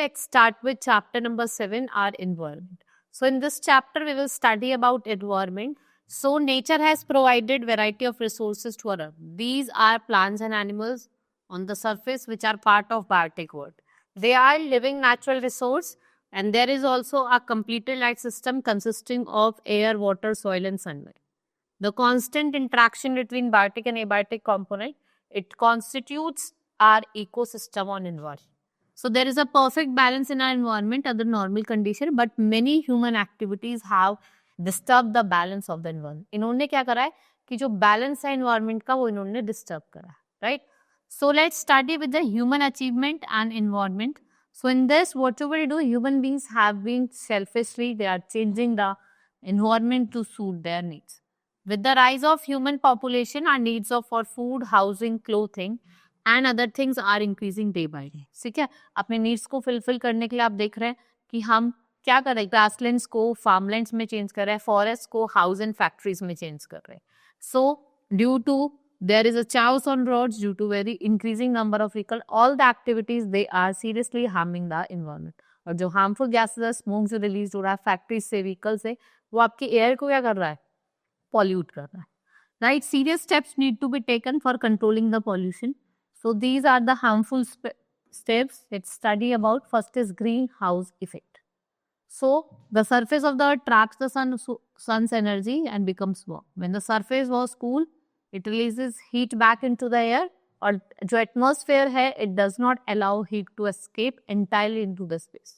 let's start with chapter number 7, our environment. So in this chapter, we will study about environment. So nature has provided variety of resources to our earth. These are plants and animals on the surface which are part of biotic world. They are living natural resource, and there is also a completed life system consisting of air, water, soil and sunlight. The constant interaction between biotic and abiotic component, it constitutes our ecosystem on environment. So there is a perfect balance in our environment under normal condition, but many human activities have disturbed the balance of the environment. इन्होंने क्या करा है कि जो balance है environment का वो इन्होंने disturb करा है, right? So let's study with the human achievement and environment. So in this, whatever we do, human beings have been selfishly, they are changing the environment to suit their needs. With the rise of human population, our needs of for food, housing, clothing and other things are increasing day by day. ठीक है, अपने needs को fulfil करने के लिए आप देख रहे हैं कि हम क्या कर रहे हैं, ग्रासलैंड्स को फार्मलैंड्स में चेंज कर रहे हैं, फॉरेस्ट को हाउस एंड फैक्ट्रीज में चेंज कर रहे हैं. So due to there is a chaos on roads, due to very increasing number of vehicle, all the activities they are seriously harming the environment. और जो हार्मफुल गैसेस, स्मोक जो release हो रहा है फैक्ट्रीज से, व्हीकल से, वो आपके एयर को क्या कर रहा है, पॉल्यूट कर रहा है. Right, serious steps need to be taken for controlling the pollution. So these are the harmful steps. Let's study about. First is greenhouse effect. So the surface of the earth traps the sun's energy and becomes warm. When the surface was cool, it releases heat back into the air. और जो atmosphere है, it does not allow heat to escape entirely into the space.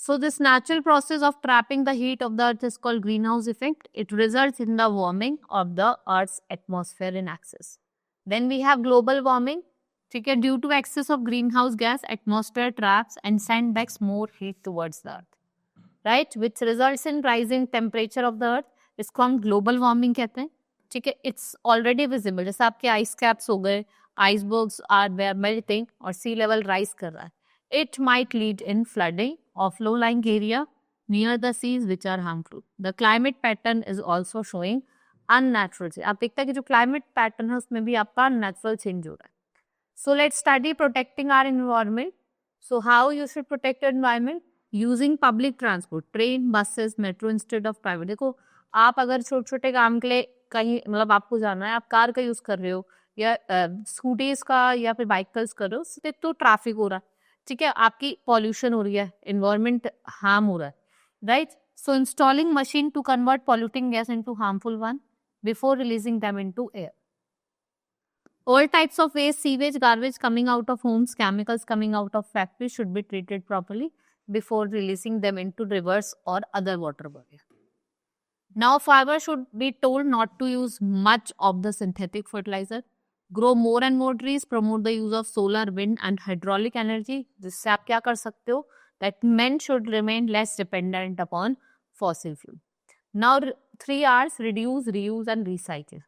So this natural process of trapping the heat of the earth is called greenhouse effect. It results in the warming of the earth's atmosphere in excess. Then we have global warming. ठीक है, due to excess of greenhouse gas, atmosphere traps and send back more heat towards the earth, right? Which results in rising temperature of the earth. इसको हम global warming कहते हैं. ठीक है, it's already visible. जैसे आपके ice caps हो गए, icebergs are melting और sea level rise कर रहा है. It might lead in flooding of low-lying area near the seas which are harmful. The climate pattern is also showing unnatural change. आप देखते हैं कि जो क्लाइमेट पैटर्न है उसमें भी आपका नेचुरल चेंज हो रहा है. So let's study protecting our environment. So how you should protect environment, using public transport, train, buses, metro instead of private. देखो, आप अगर छोटे छोटे काम के लिए कहीं, मतलब आपको जाना है, आप कार का यूज कर रहे हो या स्कूटीज का या फिर बाइकल्स कर रहे हो, तो ट्रैफिक हो रहा है. ठीक है, आपकी पॉल्यूशन हो रही है, एनवायरनमेंट हार्म हो रहा है, right? So installing machine to convert polluting gas into harmful one before releasing them into air. All types of waste, sewage, garbage coming out of homes, chemicals coming out of factories should be treated properly before releasing them into rivers or other water bodies. Now, farmers should be told not to use much of the synthetic fertilizer. Grow more and more trees, promote the use of solar, wind and hydraulic energy. जिससे आप क्या कर सकते हो? That men should remain less dependent upon fossil fuel. Now 3 R's: reduce, reuse and recycle.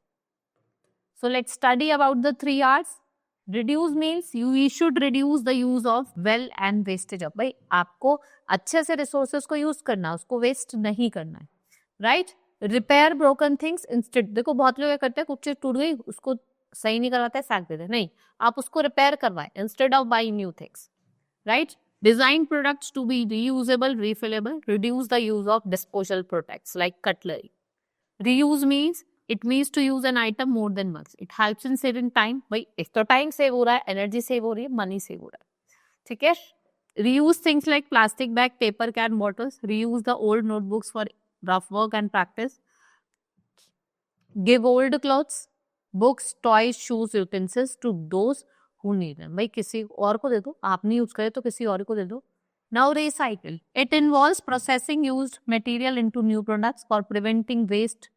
So let's study about the 3 R's. Reduce means we should reduce the use of well and wastage of. भाई आपको अच्छे से resources को use करना, उसको waste नहीं करना है, right? Repair broken things instead. देखो बहुत लोग क्या करते हैं, कुछ चीज टूट गई, उसको सही नहीं करवाते, फेंक देते. नहीं, आप उसको repair करवाएं instead of buying new things, right? Design products to be reusable, refillable. Reduce the use of disposable products like cutlery. Reuse means it means to use an item more than once. It helps in saving time. भाई एक तो time save हो रहा है, energy save हो रही है, money save हो रहा है. ठीक है. Reuse things like plastic bag, paper can, bottles. Reuse the old notebooks for rough work and practice. Give old clothes, books, toys, shoes, utensils to those who need them. भाई किसी और को दे दो, आप नहीं यूज करे तो किसी और को दे दो. Now recycle. It involves processing used material into new products for preventing waste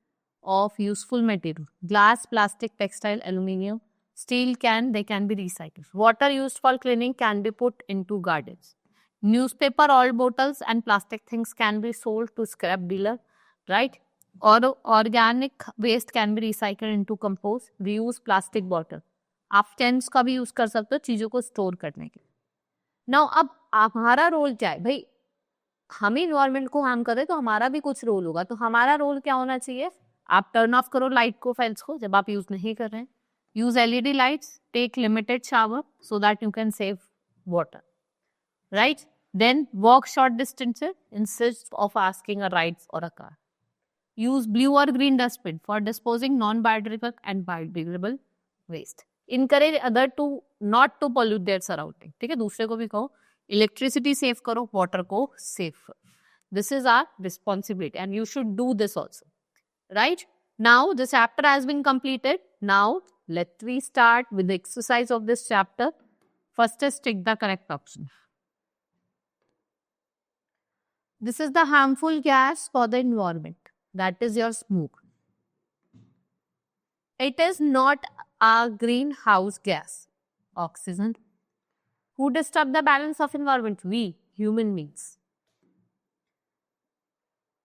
of useful material. Glass, plastic, textile, aluminium, steel can, they can be recycled. Water used for cleaning can be put into gardens. Newspaper, old bottles and plastic things can be sold to scrap dealer, right? Or organic waste can be recycled into compost. Reuse plastic bottle. आप tents का भी use कर सकते हो चीजों को store करने के लिए. नाउ अब हमारा रोल क्या है भाई, हम इन्वायरमेंट को हार्म कर रहे हैं तो हमारा भी कुछ रोल होगा. तो हमारा रोल क्या होना चाहिए, आप टर्न ऑफ करो लाइट को, फैंस को जब आप यूज नहीं कर रहे हैं. Use LED lights, take limited shower so that you can save water. right? Then walk short distances instead of asking a ride or a car. Use blue or green dustbin for disposing non-biodegradable and biodegradable waste. Encourage other to not to pollute their surrounding. ठीक है, दूसरे को भी कहो electricity save करो, water को save करो. This is our responsibility and you should do this also. Right? Now the chapter has been completed. Now let we start with the exercise of this chapter. First is tick the correct option. This is the harmful gas for the environment. That is your smoke. It is not a greenhouse gas. Oxygen. Who disturb the balance of environment? We, human beings.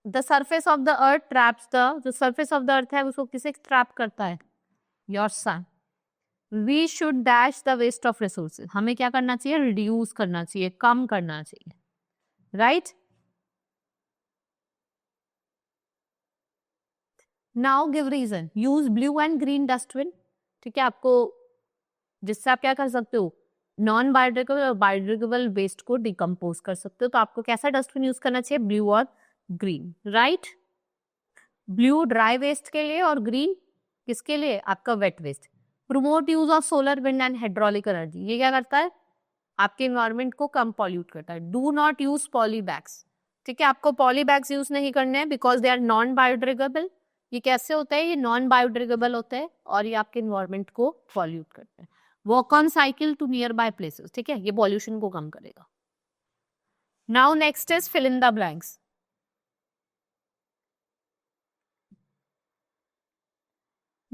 The surface of the earth traps the surface of the earth है उसको किसे trap करता है? Your sun. We should dash the waste of resources. हमें क्या करना चाहिए? Reduce करना चाहिए, कम करना चाहिए. Right? Now give reason. Use blue and green dustbin. ठीक है, आपको जिससे आप क्या कर सकते हो? नॉन बायोडिग्रेडेबल और बायोडिग्रेडेबल वेस्ट को डिकम्पोज कर सकते हो. तो आपको कैसा डस्टबिन यूज करना चाहिए? ब्लू और green. Right? Blue dry waste के लिए और ग्रीन किसके लिए? आपका wet waste. Promote use of solar wind and hydraulic energy. ये क्या करता है? आपके इन्वायरमेंट को कम पॉल्यूट करता है. Do not use poly bags. ठीक है, आपको पॉली बैग्स यूज नहीं करने हैं because they are non biodegradable. ये कैसे होता है? ये नॉन बायोडिग्रेडेबल होता है और ये आपके इन्वायरमेंट को पॉल्यूट करता है. Walk on cycle to nearby places. ठीक है, ये पॉल्यूशन को कम करेगा. Now next is fill in the blanks.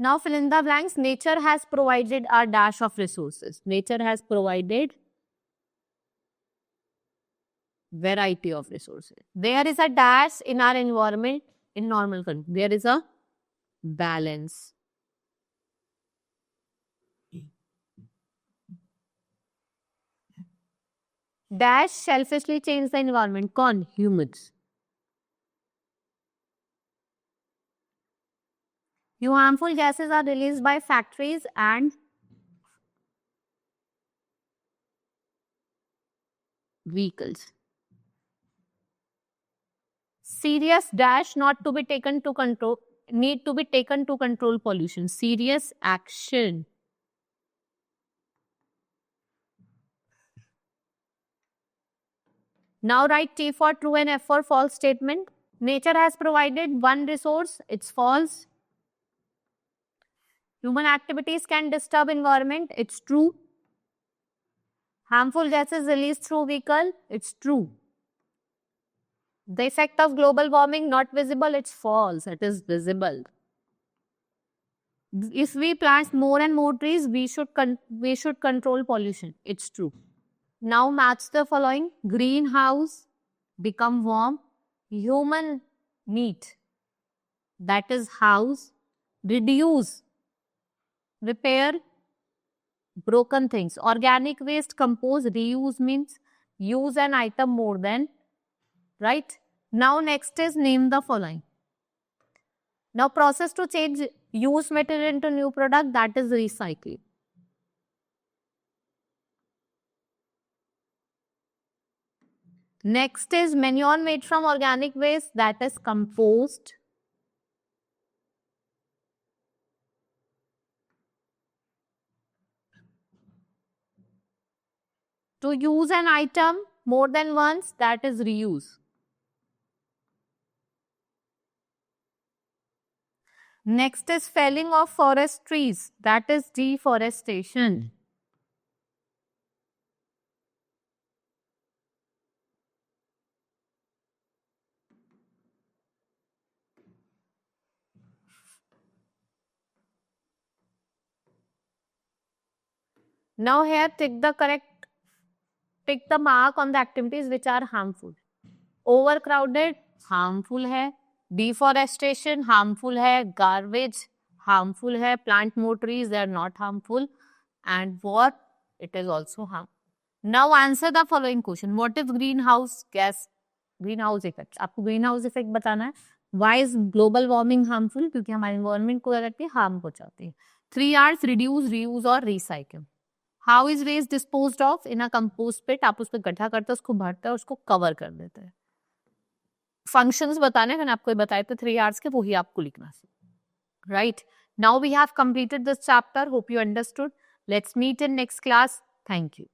Now fill in the blanks. Nature has provided a dash of resources. Nature has provided variety of resources. There is a dash in our environment in normal condition. There is a balance. Dash selfishly change the environment. कौन? Humans. New harmful gases are released by factories and vehicles. Serious dash not to be taken to control, need to be taken to control pollution. Serious action. Now write T for true and F for false statement. Nature has provided one resource, it's false. Human activities can disturb environment, it's true. Harmful gases released through vehicle, it's true. The effect of global warming not visible, it's false, it is visible. If we plant more and more trees, we should control pollution, it's true. Now match the following. Greenhouse, become warm. Human need, that is house. Reduce, repair broken things. Organic waste, compose. Reuse means use an item more than, right? Now next is name the following. Now process to change used material into new product, that is recycling. Next is manure made from organic waste, that is compost. To use an item more than once, that is reuse. Next is felling of forest trees, that is deforestation. Now here tick the mark on the activities which are harmful. Overcrowded, harmful है. Deforestation, harmful है. Garbage, harmful है. Plant more trees, they are not harmful. And what? It is also harmful. Now answer the following question. What is greenhouse gas? Greenhouse effect. आपको greenhouse effect बताना है. Why is global warming harmful? क्योंकि हमारे environment को क्या करती है? Harm पहुंचाती है. 3 R's: reduce, reuse और recycle. How is waste disposed of? In a compost pit. आप उसमें गड्ढा करते हो, उसको भरते हो, उसको कवर कर देते हैं. फंक्शंस बताने मैंने आपको बताए थे 3 आवर्स के, वही आपको लिखना है. Right. Now we have completed this chapter. Hope you understood. Let's meet in next class. Thank you.